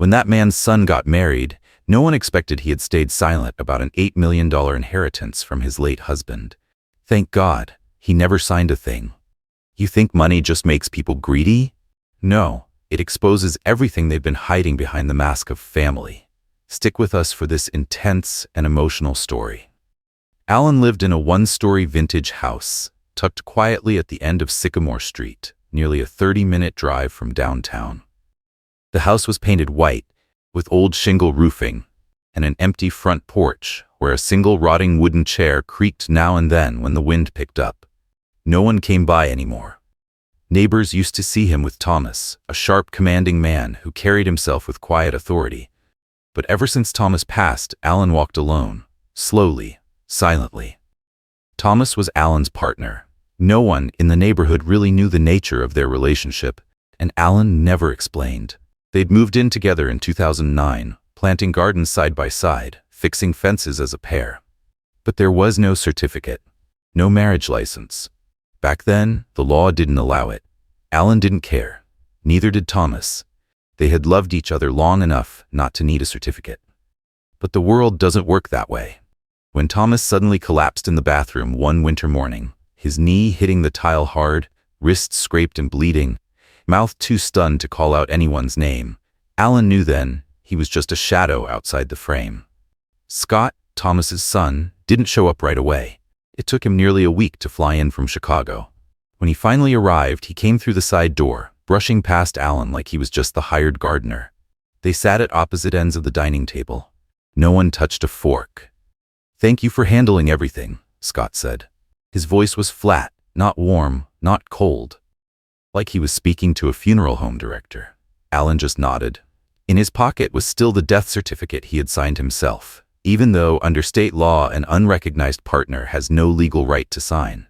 When that man's son got married, no one expected he had stayed silent about an $8 million inheritance from his late husband. Thank God, he never signed a thing. You think money just makes people greedy? No, it exposes everything they've been hiding behind the mask of family. Stick with us for this intense and emotional story. Alan lived in a one-story vintage house, tucked quietly at the end of Sycamore Street, nearly a 30-minute drive from downtown. The house was painted white, with old shingle roofing, and an empty front porch where a single rotting wooden chair creaked now and then when the wind picked up. No one came by anymore. Neighbors used to see him with Thomas, a sharp, commanding man who carried himself with quiet authority. But ever since Thomas passed, Alan walked alone, slowly, silently. Thomas was Alan's partner. No one in the neighborhood really knew the nature of their relationship, and Alan never explained. They'd moved in together in 2009, planting gardens side by side, fixing fences as a pair. But there was no certificate, no marriage license. Back then, the law didn't allow it. Alan didn't care. Neither did Thomas. They had loved each other long enough not to need a certificate. But the world doesn't work that way. When Thomas suddenly collapsed in the bathroom one winter morning, his knee hitting the tile hard, wrists scraped and bleeding, mouth too stunned to call out anyone's name, Alan knew then he was just a shadow outside the frame. Scott, Thomas's son, didn't show up right away. It took him nearly a week to fly in from Chicago. When he finally arrived, he came through the side door, brushing past Alan like he was just the hired gardener. They sat at opposite ends of the dining table. No one touched a fork. "Thank you for handling everything," Scott said. His voice was flat, not warm, not cold. Like he was speaking to a funeral home director. Alan just nodded. In his pocket was still the death certificate he had signed himself, even though under state law an unrecognized partner has no legal right to sign.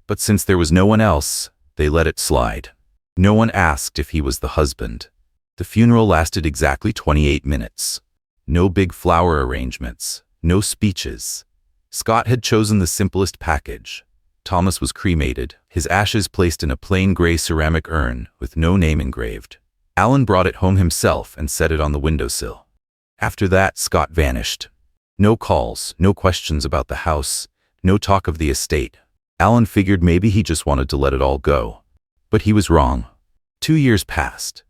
But since there was no one else, they let it slide. No one asked if he was the husband. The funeral lasted exactly 28 minutes. No big flower arrangements, no speeches. Scott had chosen the simplest package. Thomas was cremated, his ashes placed in a plain gray ceramic urn with no name engraved. Alan brought it home himself and set it on the windowsill. After that, Scott vanished. No calls, no questions about the house, no talk of the estate. Alan figured maybe he just wanted to let it all go. But he was wrong. 2 years passed.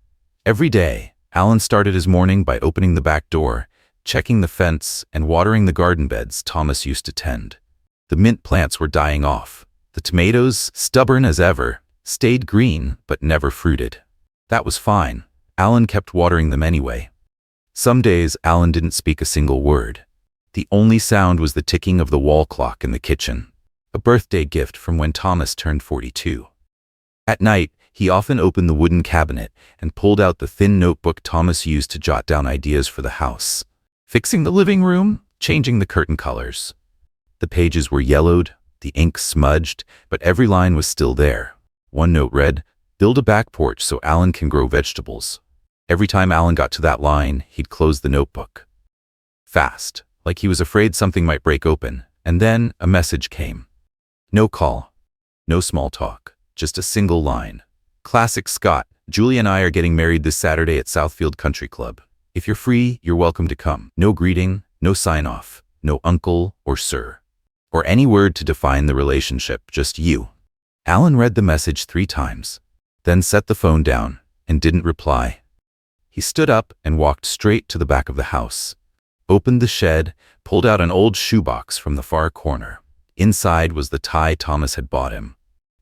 Every day, Alan started his morning by opening the back door, checking the fence, and watering the garden beds Thomas used to tend. The mint plants were dying off. The tomatoes, stubborn as ever, stayed green but never fruited. That was fine. Alan kept watering them anyway. Some days, Alan didn't speak a single word. The only sound was the ticking of the wall clock in the kitchen, a birthday gift from when Thomas turned 42. At night, he often opened the wooden cabinet and pulled out the thin notebook Thomas used to jot down ideas for the house. Fixing the living room, changing the curtain colors. The pages were yellowed, the ink smudged, but every line was still there. One note read, "Build a back porch so Alan can grow vegetables." Every time Alan got to that line, he'd close the notebook. Fast, like he was afraid something might break open, and then a message came. No call, no small talk, just a single line. "Classic Scott, Julie and I are getting married this Saturday at Southfield Country Club. If you're free, you're welcome to come." No greeting, no sign-off, no uncle or sir, or any word to define the relationship, just you. Alan read the message 3 times, then set the phone down and didn't reply. He stood up and walked straight to the back of the house, opened the shed, pulled out an old shoebox from the far corner. Inside was the tie Thomas had bought him.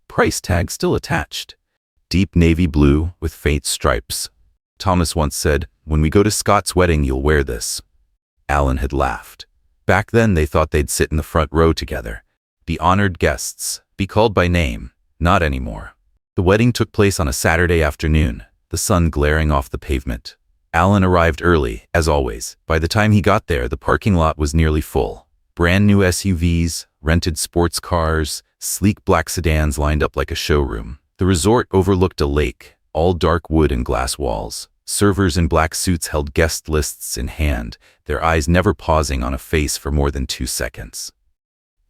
Price tag still attached. Deep navy blue with faint stripes. Thomas once said, "When we go to Scott's wedding, you'll wear this." Alan had laughed. Back then, they thought they'd sit in the front row together, be honored guests, be called by name. Not anymore. The wedding took place on a Saturday afternoon, the sun glaring off the pavement. Alan arrived early, as always. By the time he got there, the parking lot was nearly full. Brand new SUVs, rented sports cars, sleek black sedans lined up like a showroom. The resort overlooked a lake, all dark wood and glass walls. Servers in black suits held guest lists in hand, their eyes never pausing on a face for more than 2 seconds.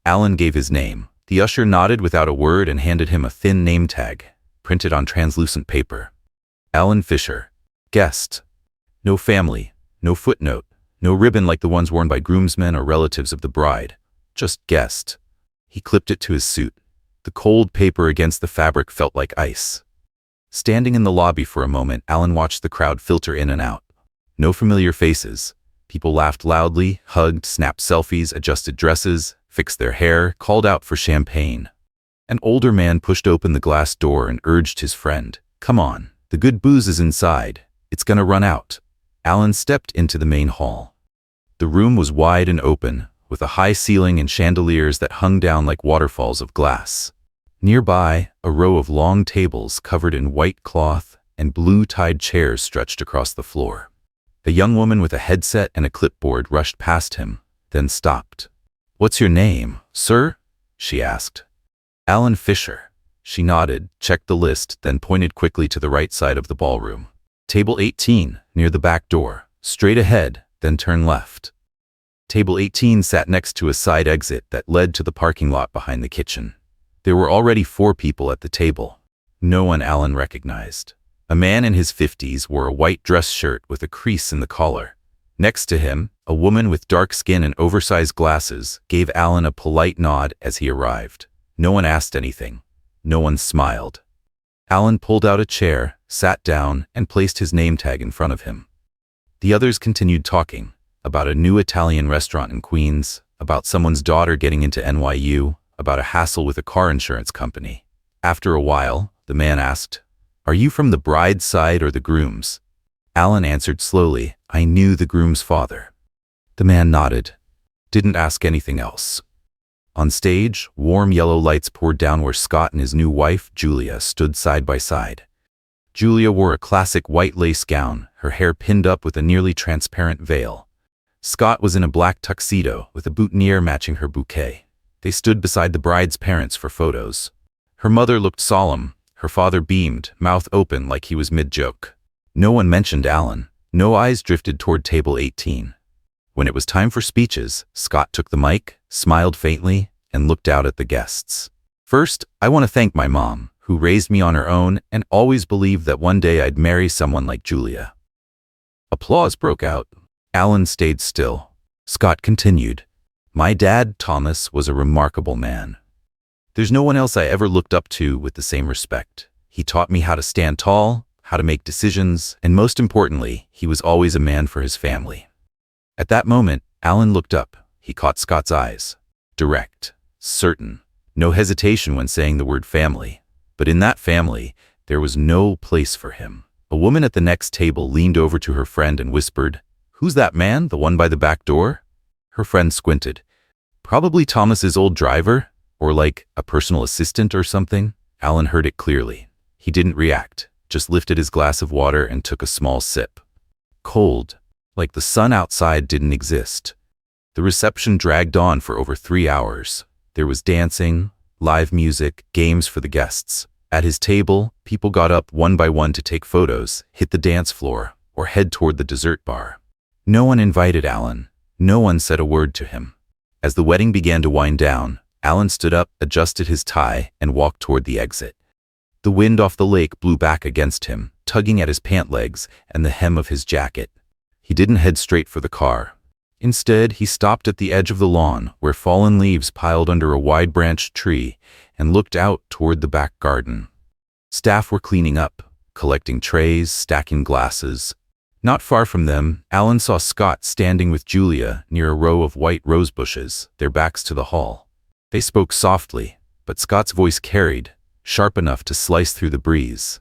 Alan gave his name. The usher nodded without a word and handed him a thin name tag, printed on translucent paper. Alan Fisher. Guest. No family, no footnote, no ribbon like the ones worn by groomsmen or relatives of the bride. Just guest. He clipped it to his suit. The cold paper against the fabric felt like ice. Standing in the lobby for a moment, Alan watched the crowd filter in and out. No familiar faces. People laughed loudly, hugged, snapped selfies, adjusted dresses, fixed their hair, called out for champagne. An older man pushed open the glass door and urged his friend, "Come on, the good booze is inside. It's gonna run out." Alan stepped into the main hall. The room was wide and open, with a high ceiling and chandeliers that hung down like waterfalls of glass. Nearby, a row of long tables covered in white cloth and blue-tied chairs stretched across the floor. A young woman with a headset and a clipboard rushed past him, then stopped. "What's your name, sir?" she asked. "Alan Fisher." She nodded, checked the list, then pointed quickly to the right side of the ballroom. "Table 18, near the back door. Straight ahead, then turn left." Table 18 sat next to a side exit that led to the parking lot behind the kitchen. There were already 4 people at the table. No one Alan recognized. A man in his 50s wore a white dress shirt with a crease in the collar. Next to him, a woman with dark skin and oversized glasses gave Alan a polite nod as he arrived. No one asked anything. No one smiled. Alan pulled out a chair, sat down, and placed his name tag in front of him. The others continued talking about a new Italian restaurant in Queens, about someone's daughter getting into NYU, about a hassle with a car insurance company. After a while, the man asked, "Are you from the bride's side or the groom's?" Alan answered slowly, "I knew the groom's father." The man nodded. Didn't ask anything else. On stage, warm yellow lights poured down where Scott and his new wife, Julia, stood side by side. Julia wore a classic white lace gown, her hair pinned up with a nearly transparent veil. Scott was in a black tuxedo with a boutonniere matching her bouquet. They stood beside the bride's parents for photos. Her mother looked solemn. Her father beamed, mouth open like he was mid-joke. No one mentioned Alan. No eyes drifted toward table 18. When it was time for speeches, Scott took the mic, smiled faintly, and looked out at the guests. "First, I want to thank my mom, who raised me on her own and always believed that one day I'd marry someone like Julia." Applause broke out. Alan stayed still. Scott continued, "My dad, Thomas, was a remarkable man. There's no one else I ever looked up to with the same respect. He taught me how to stand tall, how to make decisions, and most importantly, he was always a man for his family." At that moment, Alan looked up. He caught Scott's eyes. Direct, certain, no hesitation when saying the word family. But in that family, there was no place for him. A woman at the next table leaned over to her friend and whispered, "Who's that man, the one by the back door?" Her friend squinted. "Probably Thomas's old driver, or like a personal assistant or something." Alan heard it clearly. He didn't react, just lifted his glass of water and took a small sip. Cold, like the sun outside didn't exist. The reception dragged on for over 3 hours. There was dancing, live music, games for the guests. At his table, people got up one by one to take photos, hit the dance floor, or head toward the dessert bar. No one invited Alan. No one said a word to him. As the wedding began to wind down, Alan stood up, adjusted his tie, and walked toward the exit. The wind off the lake blew back against him, tugging at his pant legs and the hem of his jacket. He didn't head straight for the car. Instead, he stopped at the edge of the lawn, where fallen leaves piled under a wide-branched tree, and looked out toward the back garden. Staff were cleaning up, collecting trays, stacking glasses. Not far from them, Alan saw Scott standing with Julia near a row of white rose bushes, their backs to the hall. They spoke softly, but Scott's voice carried, sharp enough to slice through the breeze.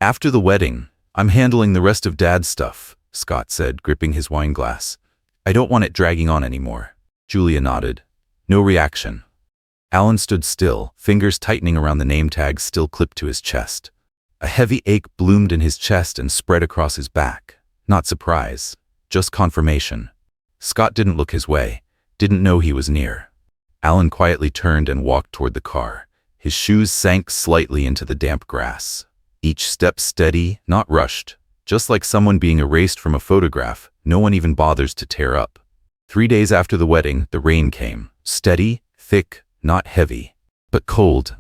"After the wedding, I'm handling the rest of Dad's stuff," Scott said, gripping his wine glass. "I don't want it dragging on anymore." Julia nodded. No reaction. Alan stood still, fingers tightening around the name tag still clipped to his chest. A heavy ache bloomed in his chest and spread across his back. Not surprise, just confirmation. Scott didn't look his way, didn't know he was near. Alan quietly turned and walked toward the car. His shoes sank slightly into the damp grass. Each step steady, not rushed. Just like someone being erased from a photograph, no one even bothers to tear up. 3 days after the wedding, the rain came. Steady, thick, not heavy, but cold.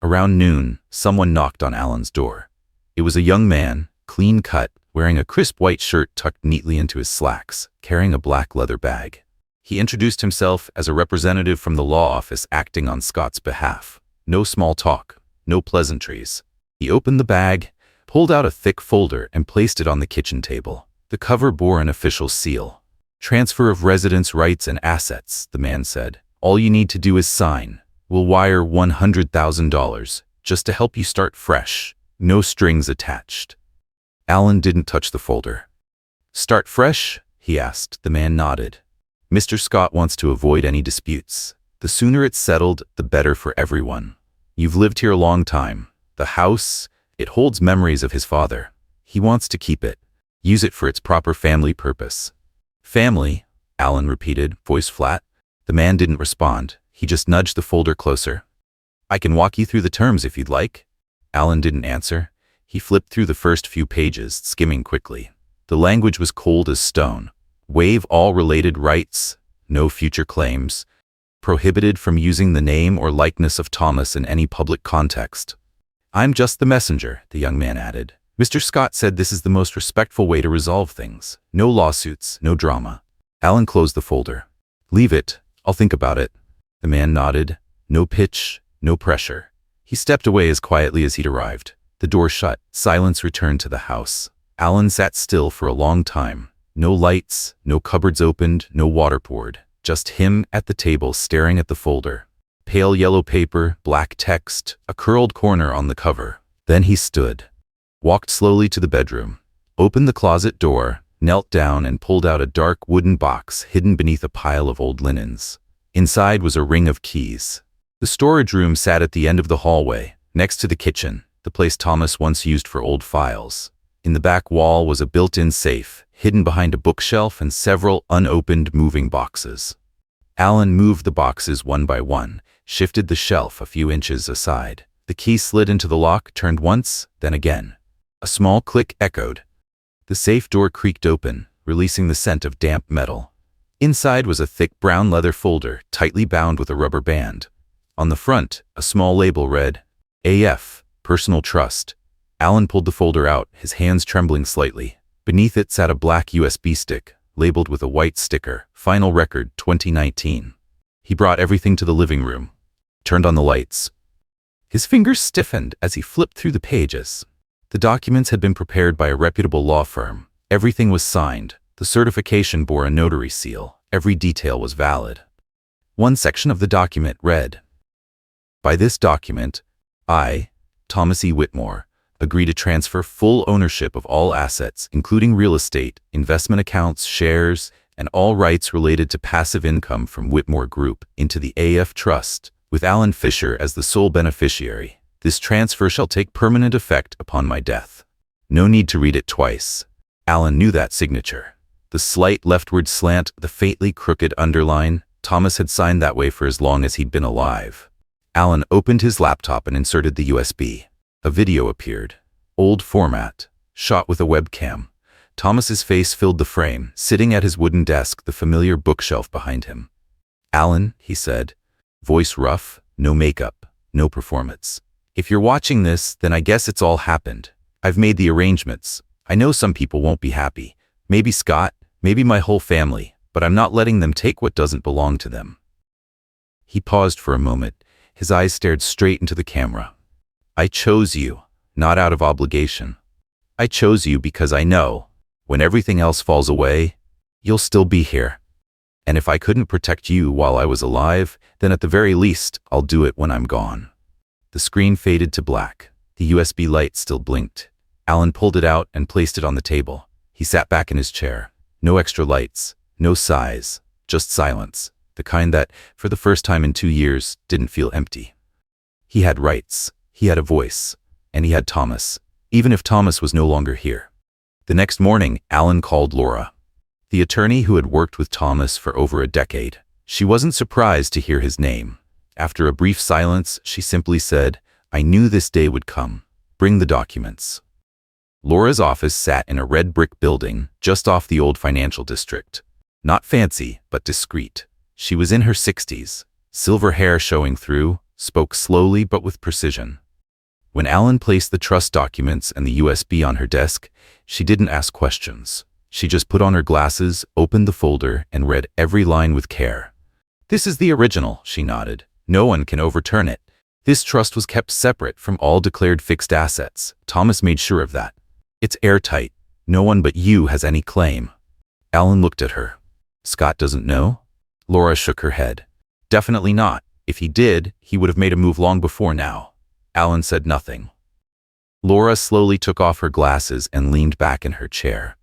Around noon, someone knocked on Alan's door. It was a young man, clean-cut, wearing a crisp white shirt tucked neatly into his slacks, carrying a black leather bag. He introduced himself as a representative from the law office acting on Scott's behalf. No small talk, no pleasantries. He opened the bag, pulled out a thick folder, and placed it on the kitchen table. The cover bore an official seal. "Transfer of residence rights and assets," the man said. "All you need to do is sign. We'll wire $100,000 just to help you start fresh. No strings attached." Alan didn't touch the folder. "Start fresh?" he asked. The man nodded. "Mr. Scott wants to avoid any disputes. The sooner it's settled, the better for everyone. You've lived here a long time. The house, it holds memories of his father. He wants to keep it. Use it for its proper family purpose." "Family?" Alan repeated, voice flat. The man didn't respond. He just nudged the folder closer. "I can walk you through the terms if you'd like." Alan didn't answer. He flipped through the first few pages, skimming quickly. The language was cold as stone. Waive all related rights, no future claims, prohibited from using the name or likeness of Thomas in any public context. "I'm just the messenger," the young man added. "Mr. Scott said this is the most respectful way to resolve things. No lawsuits, no drama." Alan closed the folder. "Leave it. I'll think about it." The man nodded. No pitch, no pressure. He stepped away as quietly as he'd arrived. The door shut. Silence returned to the house. Alan sat still for a long time. No lights, no cupboards opened, no water poured. Just him at the table staring at the folder. Pale yellow paper, black text, a curled corner on the cover. Then he stood. Walked slowly to the bedroom, opened the closet door, knelt down and pulled out a dark wooden box hidden beneath a pile of old linens. Inside was a ring of keys. The storage room sat at the end of the hallway, next to the kitchen, the place Thomas once used for old files. In the back wall was a built-in safe, hidden behind a bookshelf and several unopened moving boxes. Alan moved the boxes one by one, shifted the shelf a few inches aside. The key slid into the lock, turned once, then again. A small click echoed. The safe door creaked open, releasing the scent of damp metal. Inside was a thick brown leather folder, tightly bound with a rubber band. On the front, a small label read, AF, Personal Trust. Alan pulled the folder out, his hands trembling slightly. Beneath it sat a black USB stick, labeled with a white sticker, Final Record 2019. He brought everything to the living room, turned on the lights. His fingers stiffened as he flipped through the pages. The documents had been prepared by a reputable law firm. Everything was signed. The certification bore a notary seal. Every detail was valid. One section of the document read, "By this document, I, Thomas E. Whitmore, agree to transfer full ownership of all assets, including real estate, investment accounts, shares, and all rights related to passive income from Whitmore Group into the AF Trust, with Alan Fisher as the sole beneficiary. This transfer shall take permanent effect upon my death." No need to read it twice. Alan knew that signature. The slight leftward slant, the faintly crooked underline. Thomas had signed that way for as long as he'd been alive. Alan opened his laptop and inserted the USB. A video appeared. Old format, shot with a webcam. Thomas's face filled the frame, sitting at his wooden desk, the familiar bookshelf behind him. "Alan," he said, voice rough, no makeup, no performance. "If you're watching this, then I guess it's all happened. I've made the arrangements. I know some people won't be happy. Maybe Scott, maybe my whole family, but I'm not letting them take what doesn't belong to them." He paused for a moment. His eyes stared straight into the camera. "I chose you, not out of obligation. I chose you because I know, when everything else falls away, you'll still be here. And if I couldn't protect you while I was alive, then at the very least, I'll do it when I'm gone." The screen faded to black. The USB light still blinked. Alan pulled it out and placed it on the table. He sat back in his chair. No extra lights, no sighs, just silence, the kind that, for the first time in 2 years, didn't feel empty. He had rights, he had a voice, and he had Thomas, even if Thomas was no longer here. The next morning, Alan called Laura, the attorney who had worked with Thomas for over a decade. She wasn't surprised to hear his name. After a brief silence, she simply said, "I knew this day would come. Bring the documents." Laura's office sat in a red brick building just off the old financial district. Not fancy, but discreet. She was in her 60s, silver hair showing through, spoke slowly but with precision. When Alan placed the trust documents and the USB on her desk, She didn't ask questions. She just put on her glasses, opened the folder, and read every line with care. "This is the original," she nodded. "No one can overturn it. This trust was kept separate from all declared fixed assets. Thomas made sure of that. It's airtight. No one but you has any claim." Alan looked at her. "Scott doesn't know?" Laura shook her head. "Definitely not. If he did, he would have made a move long before now." Alan said nothing. Laura slowly took off her glasses and leaned back in her chair.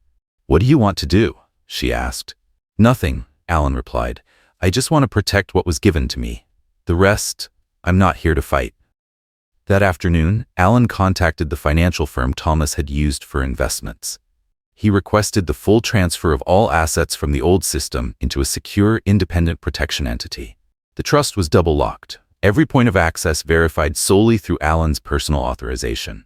"What do you want to do?" she asked. "Nothing," Alan replied. "I just want to protect what was given to me. The rest, I'm not here to fight." That afternoon, Alan contacted the financial firm Thomas had used for investments. He requested the full transfer of all assets from the old system into a secure, independent protection entity. The trust was double-locked, every point of access verified solely through Alan's personal authorization.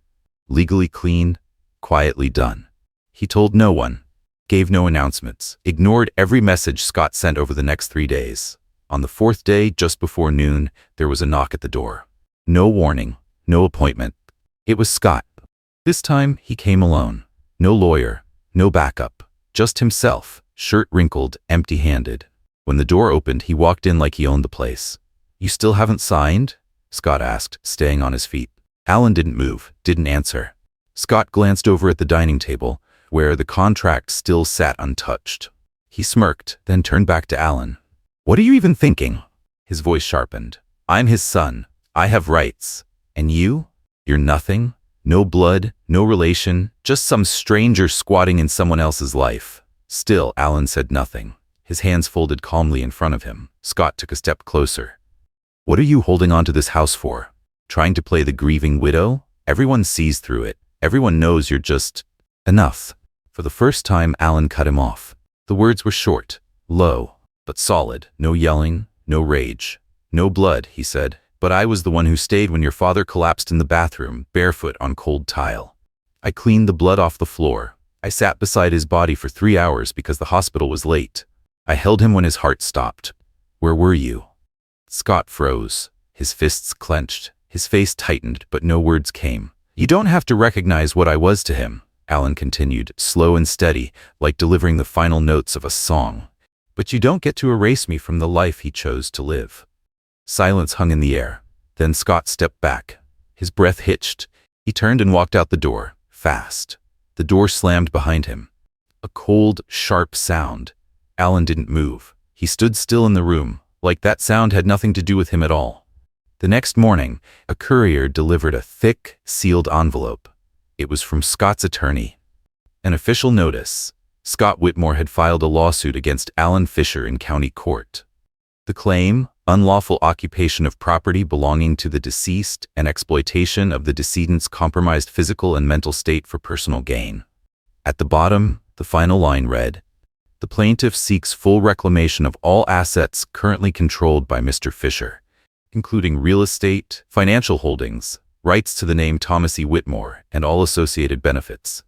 Legally clean, quietly done. He told no one, gave no announcements, ignored every message Scott sent over the next 3 days. On the 4th day, just before noon, there was a knock at the door. No warning, no appointment. It was Scott. This time, he came alone. No lawyer, no backup, just himself, shirt wrinkled, empty-handed. When the door opened, he walked in like he owned the place. "You still haven't signed?" Scott asked, staying on his feet. Alan didn't move, didn't answer. Scott glanced over at the dining table, where the contract still sat untouched. He smirked, then turned back to Alan. "What are you even thinking?" His voice sharpened. "I'm his son. I have rights. And you? You're nothing? No blood, no relation, just some stranger squatting in someone else's life." Still, Alan said nothing. His hands folded calmly in front of him. Scott took a step closer. "What are you holding on to this house for? Trying to play the grieving widow? Everyone sees through it. Everyone knows you're just..." "Enough." For the first time, Alan cut him off. The words were short, low, but solid. "No yelling, no rage, no blood," he said. "But I was the one who stayed when your father collapsed in the bathroom, barefoot on cold tile. I cleaned the blood off the floor. I sat beside his body for 3 hours because the hospital was late. I held him when his heart stopped. Where were you?" Scott froze. His fists clenched. His face tightened, but no words came. "You don't have to recognize what I was to him," Alan continued, slow and steady, like delivering the final notes of a song. "But you don't get to erase me from the life he chose to live." Silence hung in the air. Then Scott stepped back. His breath hitched. He turned and walked out the door, fast. The door slammed behind him. A cold, sharp sound. Alan didn't move. He stood still in the room, like that sound had nothing to do with him at all. The next morning, a courier delivered a thick, sealed envelope. It was from Scott's attorney. An official notice. Scott Whitmore had filed a lawsuit against Alan Fisher in county court. The claim, unlawful occupation of property belonging to the deceased and exploitation of the decedent's compromised physical and mental state for personal gain. At the bottom, the final line read, "The plaintiff seeks full reclamation of all assets currently controlled by Mr. Fisher, including real estate, financial holdings, rights to the name Thomas E. Whitmore, and all associated benefits."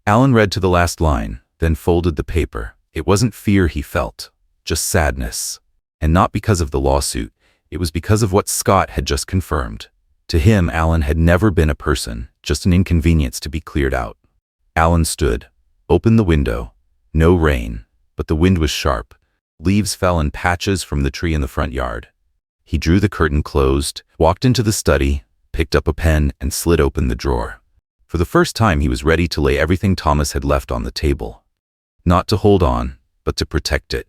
Alan read to the last line, then folded the paper. It wasn't fear he felt, just sadness. And not because of the lawsuit, it was because of what Scott had just confirmed. To him, Alan had never been a person, just an inconvenience to be cleared out. Alan stood, opened the window. No rain, but the wind was sharp. Leaves fell in patches from the tree in the front yard. He drew the curtain closed, walked into the study, picked up a pen, and slid open the drawer. For the first time, he was ready to lay everything Thomas had left on the table. Not to hold on, but to protect it.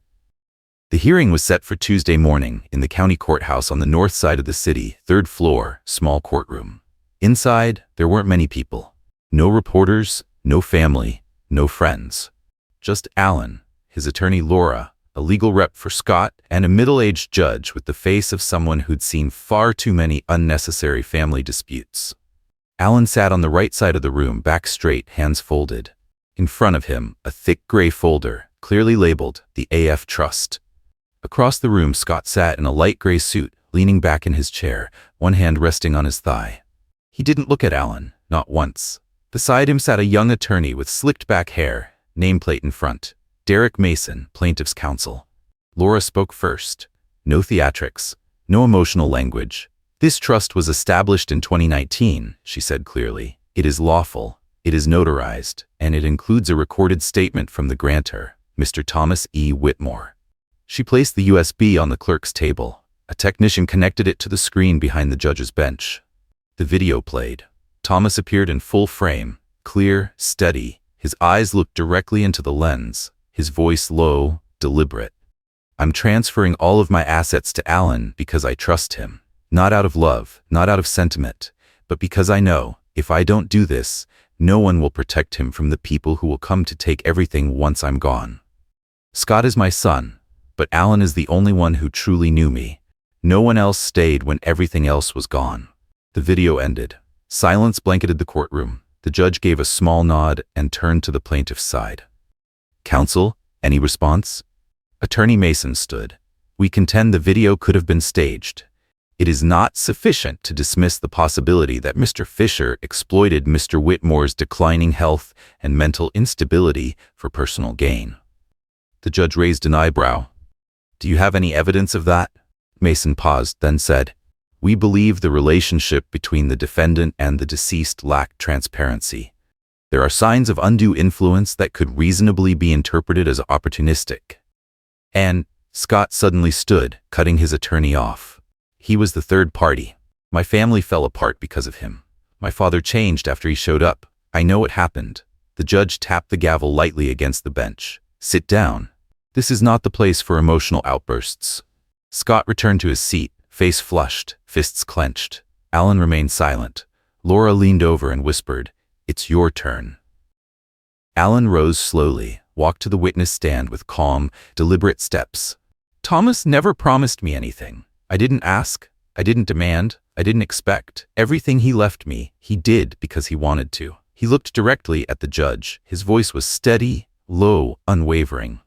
The hearing was set for Tuesday morning in the county courthouse on the north side of the city, 3rd floor, small courtroom. Inside, there weren't many people. No reporters, no family, no friends. Just Alan, his attorney Laura, a legal rep for Scott, and a middle-aged judge with the face of someone who'd seen far too many unnecessary family disputes. Alan sat on the right side of the room, back straight, hands folded. In front of him, a thick gray folder, clearly labeled, the AF Trust. Across the room, Scott sat in a light gray suit, leaning back in his chair, one hand resting on his thigh. He didn't look at Alan, not once. Beside him sat a young attorney with slicked back hair, nameplate in front. Derek Mason, plaintiff's counsel. Laura spoke first. No theatrics, no emotional language. "This trust was established in 2019, she said clearly. "It is lawful. It It is notarized, and it includes a recorded statement from the grantor, Mr. Thomas E. Whitmore. She placed the USB on the clerk's table. A technician connected it to the screen behind the judge's bench. The video played. Thomas appeared in full frame, clear, steady. His eyes looked directly into the lens, his voice low, deliberate. "I'm transferring all of my assets to Alan because I trust him. Not out of love, not out of sentiment, but because I know, if I don't do this, no one will protect him from the people who will come to take everything once I'm gone. Scott is my son, but Alan is the only one who truly knew me. No one else stayed when everything else was gone." The video ended. Silence blanketed the courtroom. The judge gave a small nod and turned to the plaintiff's side. "Counsel, any response?" Attorney Mason stood. "We contend the video could have been staged. It is not sufficient to dismiss the possibility that Mr. Fisher exploited Mr. Whitmore's declining health and mental instability for personal gain." The judge raised an eyebrow. "Do you have any evidence of that?" Mason paused, then said, "We believe the relationship between the defendant and the deceased lacked transparency. There are signs of undue influence that could reasonably be interpreted as opportunistic." And Scott suddenly stood, cutting his attorney off. "He was the third party. My family fell apart because of him. My father changed after he showed up. I know what happened." The judge tapped the gavel lightly against the bench. "Sit down. This is not the place for emotional outbursts." Scott returned to his seat, face flushed, fists clenched. Alan remained silent. Laura leaned over and whispered, "It's your turn." Alan rose slowly, walked to the witness stand with calm, deliberate steps. "Thomas never promised me anything. I didn't ask, I didn't demand, I didn't expect. Everything he left me, he did because he wanted to." He looked directly at the judge. His voice was steady, low, unwavering.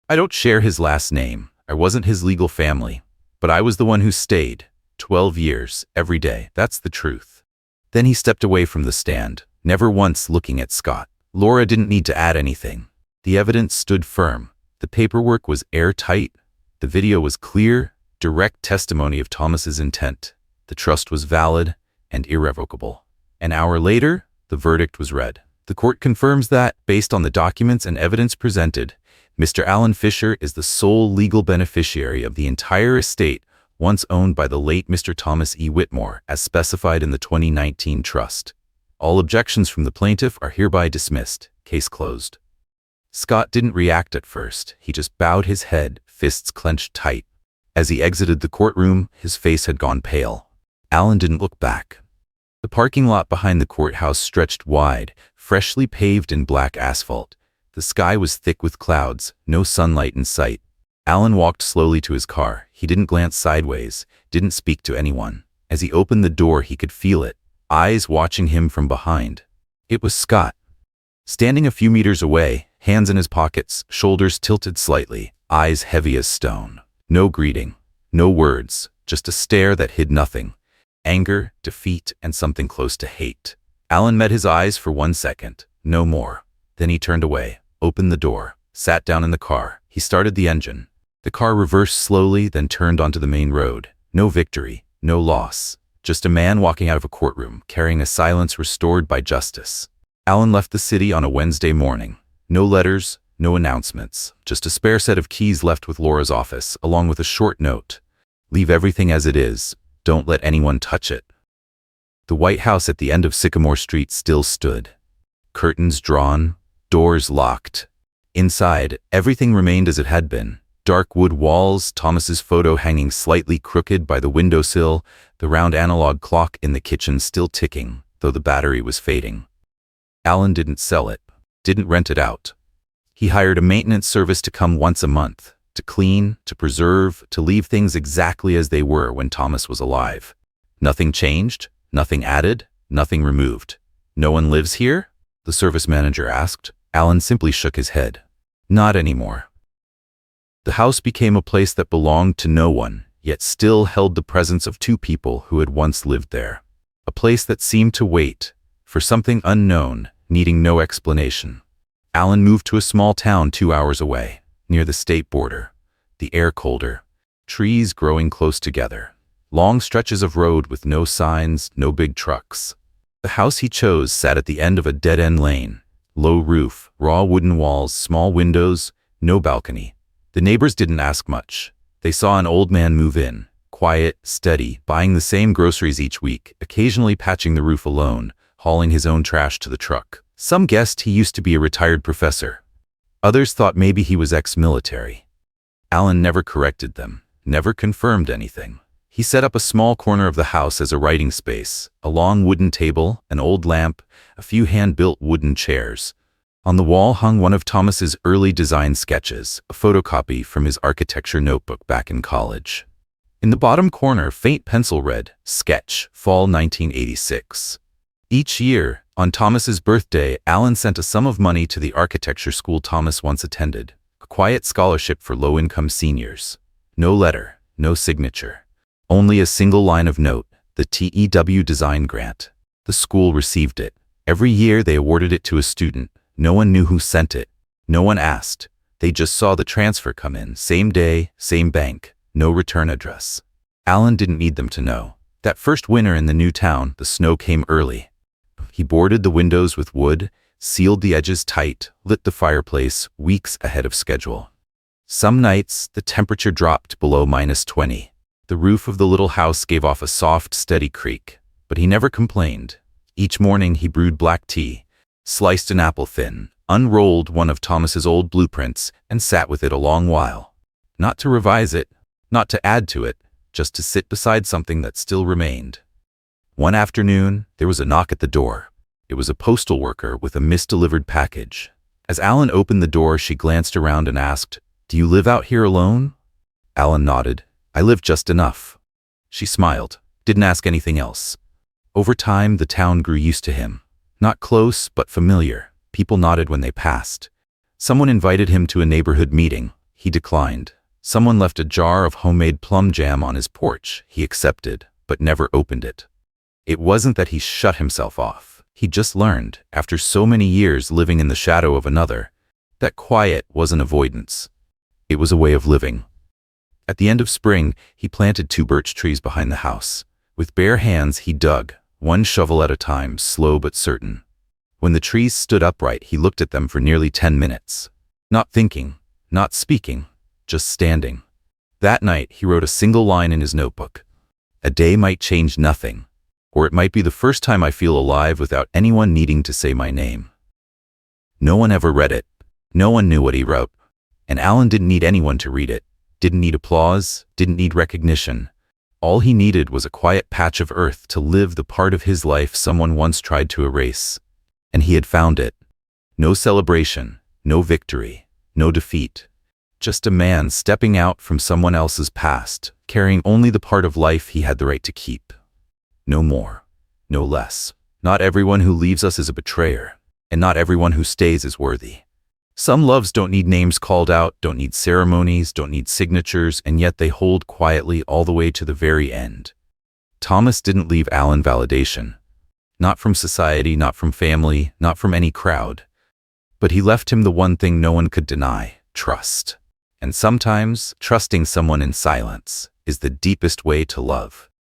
"I don't share his last name. I wasn't his legal family. But I was the one who stayed. 12 years, every day. That's the truth." Then he stepped away from the stand, never once looking at Scott. Laura didn't need to add anything. The evidence stood firm. The paperwork was airtight. The video was clear, direct testimony of Thomas's intent. The trust was valid and irrevocable. An hour later, the verdict was read. The court confirms that, based on the documents and evidence presented, Mr. Alan Fisher is the sole legal beneficiary of the entire estate once owned by the late Mr. Thomas E. Whitmore, as specified in the 2019 trust. All objections from the plaintiff are hereby dismissed. Case closed. Scott didn't react at first. He just bowed his head, fists clenched tight. As he exited the courtroom, his face had gone pale. Alan didn't look back. The parking lot behind the courthouse stretched wide, freshly paved in black asphalt. The sky was thick with clouds, no sunlight in sight. Alan walked slowly to his car. He didn't glance sideways, didn't speak to anyone. As he opened the door, he could feel it, eyes watching him from behind. It was Scott. Standing a few meters away, hands in his pockets, shoulders tilted slightly, eyes heavy as stone. No greeting, no words, just a stare that hid nothing. Anger, defeat, and something close to hate. Alan met his eyes for 1 second, no more. Then he turned away, opened the door, sat down in the car. He started the engine. The car reversed slowly, then turned onto the main road. No victory, no loss. Just a man walking out of a courtroom, carrying a silence restored by justice. Alan left the city on a Wednesday morning. No letters, no announcements, just a spare set of keys left with Laura's office, along with a short note. "Leave everything as it is. Don't let anyone touch it." The White House at the end of Sycamore Street still stood. Curtains drawn, doors locked. Inside, everything remained as it had been. Dark wood walls, Thomas's photo hanging slightly crooked by the windowsill, the round analog clock in the kitchen still ticking, though the battery was fading. Alan didn't sell it, didn't rent it out. He hired a maintenance service to come once a month, to clean, to preserve, to leave things exactly as they were when Thomas was alive. Nothing changed, nothing added, nothing removed. "No one lives here?" the service manager asked. Alan simply shook his head. "Not anymore." The house became a place that belonged to no one, yet still held the presence of two people who had once lived there. A place that seemed to wait for something unknown, needing no explanation. Alan moved to a small town 2 hours away, near the state border. The air colder, trees growing close together, long stretches of road with no signs, no big trucks. The house he chose sat at the end of a dead-end lane. Low roof, raw wooden walls, small windows, no balcony. The neighbors didn't ask much. They saw an old man move in, quiet, steady, buying the same groceries each week, occasionally patching the roof alone, hauling his own trash to the truck. Some guessed he used to be a retired professor. Others thought maybe he was ex-military. Alan never corrected them, never confirmed anything. He set up a small corner of the house as a writing space, a long wooden table, an old lamp, a few hand-built wooden chairs. On the wall hung one of Thomas's early design sketches, a photocopy from his architecture notebook back in college. In the bottom corner, faint pencil read, "Sketch, Fall 1986. Each year, on Thomas's birthday, Alan sent a sum of money to the architecture school Thomas once attended, a quiet scholarship for low-income seniors. No letter, no signature. Only a single line of note, the TEW design grant. The school received it. Every year they awarded it to a student. No one knew who sent it. No one asked. They just saw the transfer come in, same day, same bank, no return address. Alan didn't need them to know. That first winter in the new town, the snow came early. He boarded the windows with wood, sealed the edges tight, lit the fireplace weeks ahead of schedule. Some nights, the temperature dropped below -20. The roof of the little house gave off a soft, steady creak, but he never complained. Each morning he brewed black tea, sliced an apple thin, unrolled one of Thomas's old blueprints, and sat with it a long while. Not to revise it, not to add to it, just to sit beside something that still remained. One afternoon, there was a knock at the door. It was a postal worker with a misdelivered package. As Alan opened the door, she glanced around and asked, "Do you live out here alone?" Alan nodded. "I live just enough." She smiled, didn't ask anything else. Over time, the town grew used to him. Not close, but familiar. People nodded when they passed. Someone invited him to a neighborhood meeting. He declined. Someone left a jar of homemade plum jam on his porch. He accepted, but never opened it. It wasn't that he shut himself off. He just learned, after so many years living in the shadow of another, that quiet wasn't avoidance. It was a way of living. At the end of spring, he planted 2 birch trees behind the house. With bare hands, he dug, one shovel at a time, slow but certain. When the trees stood upright, he looked at them for nearly 10 minutes. Not thinking, not speaking, just standing. That night, he wrote a single line in his notebook. "A day might change nothing, or it might be the first time I feel alive without anyone needing to say my name." No one ever read it. No one knew what he wrote. And Alan didn't need anyone to read it. Didn't need applause, didn't need recognition. All he needed was a quiet patch of earth to live the part of his life someone once tried to erase. And he had found it. No celebration, no victory, no defeat. Just a man stepping out from someone else's past, carrying only the part of life he had the right to keep. No more, no less. Not everyone who leaves us is a betrayer, and not everyone who stays is worthy. Some loves don't need names called out, don't need ceremonies, don't need signatures, and yet they hold quietly all the way to the very end. Thomas didn't leave Alan validation. Not from society, not from family, not from any crowd. But he left him the one thing no one could deny, trust. And sometimes, trusting someone in silence is the deepest way to love.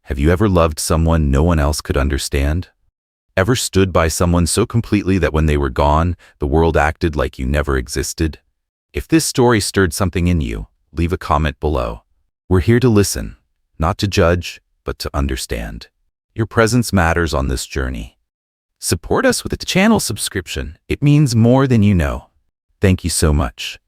Have you ever loved someone no one else could understand? Ever stood by someone so completely that when they were gone, the world acted like you never existed? If this story stirred something in you, leave a comment below. We're here to listen, not to judge, but to understand. Your presence matters on this journey. Support us with a channel subscription. It means more than you know. Thank you so much.